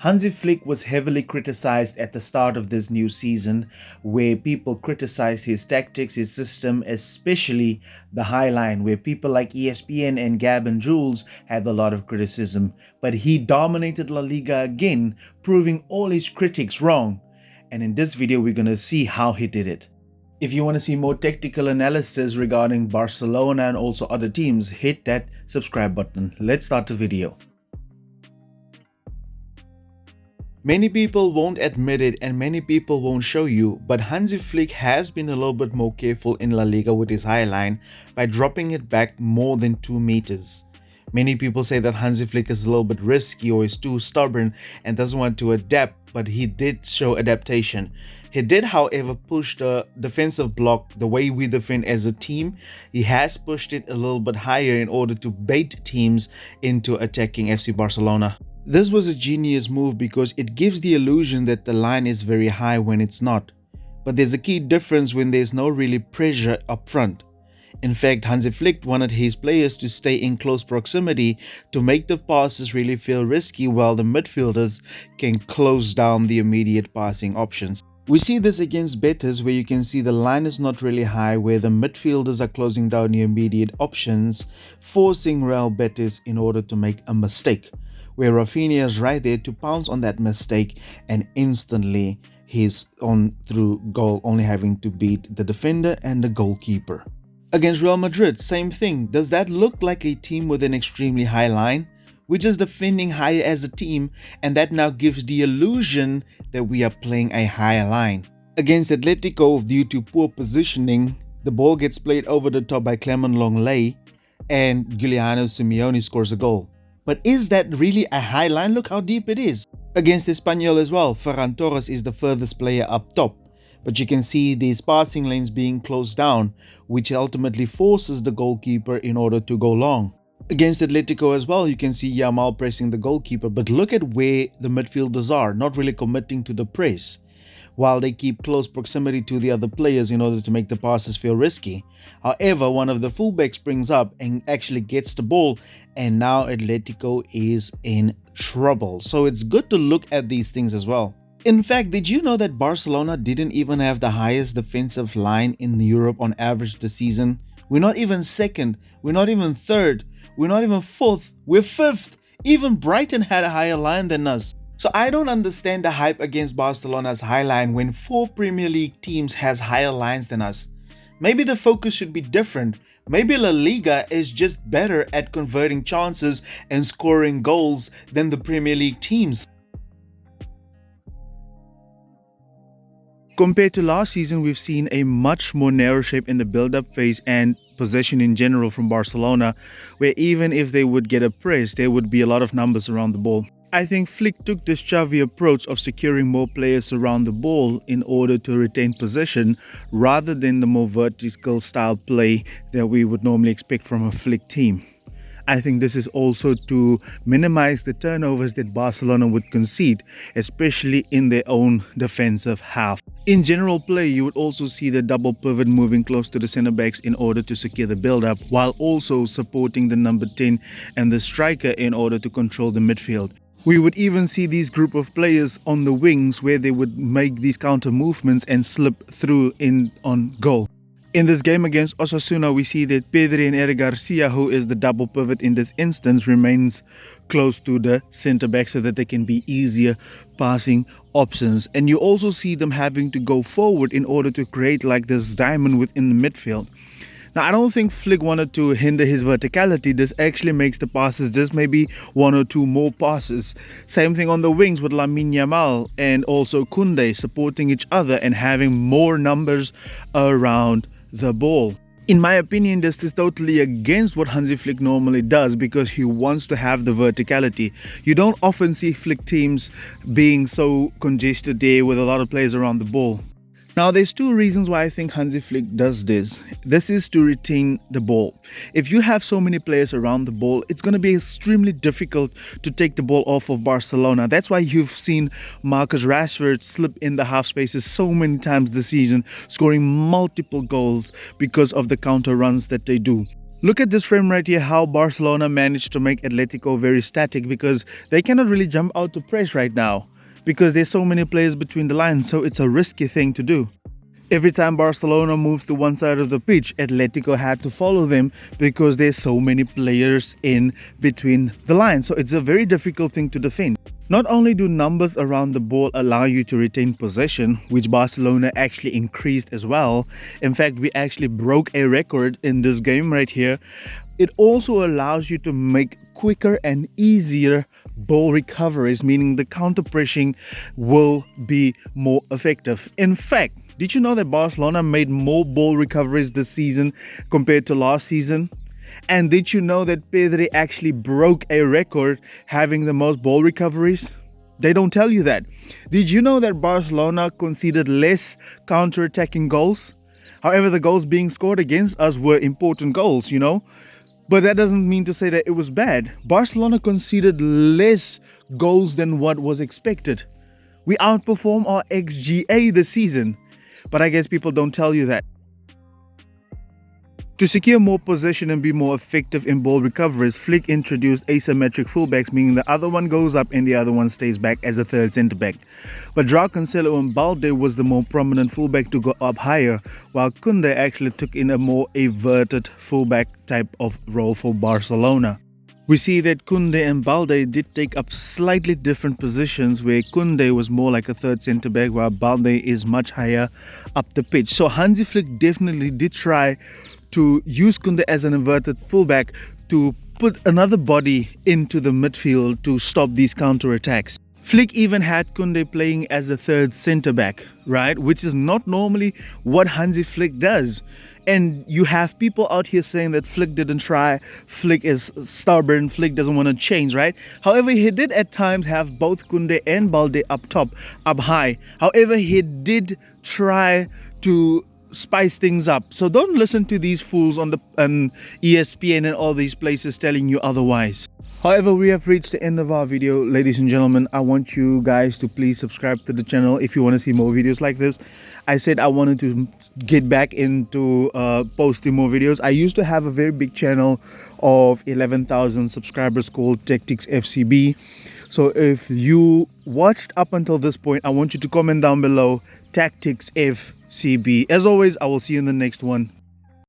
Hansi Flick was heavily criticized at the start of this new season, where people criticized his tactics, his system, especially the high line, where people like ESPN and Gab and Jules had a lot of criticism. But he dominated La Liga again, proving all his critics wrong. And in this video, we're going to see how he did it. If you want to see more tactical analysis regarding Barcelona and also other teams, hit that subscribe button. Let's start the video. Many people won't admit it and many people won't show you, but Hansi Flick has been a little bit more careful in La Liga with his high line by dropping it back more than 2 meters. Many people say that Hansi Flick is a little bit risky or is too stubborn and doesn't want to adapt, but he did show adaptation. He did, however, push the defensive block the way we defend as a team. He has pushed it a little bit higher in order to bait teams into attacking FC Barcelona. This was a genius move because it gives the illusion that the line is very high when it's not. But there's a key difference when there's no really pressure up front. In fact, Hansi Flick wanted his players to stay in close proximity to make the passes really feel risky while the midfielders can close down the immediate passing options. We see this against Betis, where you can see the line is not really high, where the midfielders are closing down the immediate options, forcing Real Betis in order to make a mistake, where Rafinha is right there to pounce on that mistake and instantly he's on through goal, only having to beat the defender and the goalkeeper. Against Real Madrid, same thing. Does that look like a team with an extremely high line? We're just defending higher as a team, and that now gives the illusion that we are playing a higher line. Against Atletico, due to poor positioning, the ball gets played over the top by Clement Lenglet and Giuliano Simeone scores a goal. But is that really a high line? Look how deep it is. Against Espanyol as well, Ferran Torres is the furthest player up top. But you can see these passing lanes being closed down, which ultimately forces the goalkeeper in order to go long. Against Atletico as well, you can see Yamal pressing the goalkeeper, but look at where the midfielders are, not really committing to the press, while they keep close proximity to the other players in order to make the passes feel risky. However, one of the fullbacks springs up and actually gets the ball, and now Atletico is in trouble. So it's good to look at these things as well. In fact, did you know that Barcelona didn't even have the highest defensive line in Europe on average this season? We're not even second, we're not even third, we're not even fourth, we're fifth. Even Brighton had a higher line than us. So I don't understand the hype against Barcelona's high line when 4 Premier League teams has higher lines than us. Maybe the focus should be different. Maybe La Liga is just better at converting chances and scoring goals than the Premier League teams. Compared to last season, we've seen a much more narrow shape in the build-up phase and possession in general from Barcelona, where even if they would get a press, there would be a lot of numbers around the ball. I think Flick took this Xavi approach of securing more players around the ball in order to retain possession rather than the more vertical style play that we would normally expect from a Flick team. I think this is also to minimize the turnovers that Barcelona would concede, especially in their own defensive half. In general play, you would also see the double pivot moving close to the center backs in order to secure the build-up, while also supporting the number 10 and the striker in order to control the midfield. We would even see these group of players on the wings where they would make these counter movements and slip through in on goal. In this game against Osasuna, we see that Pedri and Eric Garcia, who is the double pivot in this instance, remains close to the centre back so that they can be easier passing options. And you also see them having to go forward in order to create like this diamond within the midfield. Now, I don't think Flick wanted to hinder his verticality. This actually makes the passes just maybe 1 or 2 more passes. Same thing on the wings with Lamine Yamal and also Koundé supporting each other and having more numbers around the ball. In my opinion, this is totally against what Hansi Flick normally does because he wants to have the verticality. You don't often see Flick teams being so congested there with a lot of players around the ball. Now, there's 2 reasons why I think Hansi Flick does this. This is to retain the ball. If you have so many players around the ball, it's going to be extremely difficult to take the ball off of Barcelona. That's why you've seen Marcus Rashford slip in the half spaces so many times this season, scoring multiple goals because of the counter runs that they do. Look at this frame right here, how Barcelona managed to make Atletico very static because they cannot really jump out to press right now because there's so many players between the lines, so it's a risky thing to do. Every time Barcelona moves to one side of the pitch, Atletico had to follow them because there's so many players in between the lines. So it's a very difficult thing to defend. Not only do numbers around the ball allow you to retain possession, which Barcelona actually increased as well. In fact, we actually broke a record in this game right here. It also allows you to make quicker and easier ball recoveries, meaning the counter pressing will be more effective. In fact, did you know that Barcelona made more ball recoveries this season compared to last season? And did you know that Pedri actually broke a record having the most ball recoveries? They don't tell you that. Did you know that Barcelona conceded less counter-attacking goals? However, the goals being scored against us were important goals, you know. But that doesn't mean to say that it was bad. Barcelona conceded less goals than what was expected. We outperformed our XGA this season. But I guess people don't tell you that. To secure more possession and be more effective in ball recoveries, Flick introduced asymmetric fullbacks, meaning the other one goes up and the other one stays back as a third centre back. But João Cancelo and Balde was the more prominent fullback to go up higher, while Koundé actually took in a more everted fullback type of role for Barcelona. We see that Koundé and Balde did take up slightly different positions, where Koundé was more like a third centre back while Balde is much higher up the pitch. So Hansi Flick definitely did try to use Koundé as an inverted fullback to put another body into the midfield to stop these counter attacks. Flick even had Koundé playing as a third centre back, right? Which is not normally what Hansi Flick does. And you have people out here saying that Flick didn't try, Flick is stubborn, Flick doesn't want to change, right? However, he did at times have both Koundé and Balde up top, up high. However, he did try to spice things up. So don't listen to these fools on the ESPN and all these places telling you otherwise. However, we have reached the end of our video, ladies and gentlemen. I want you guys to please subscribe to the channel if you want to see more videos like this. I said I wanted to get back into posting more videos. I used to have a very big channel of 11,000 subscribers called Tactics FCB. So if you watched up until this point, I want you to comment down below Tactics FCB. As always, I will see you in the next one.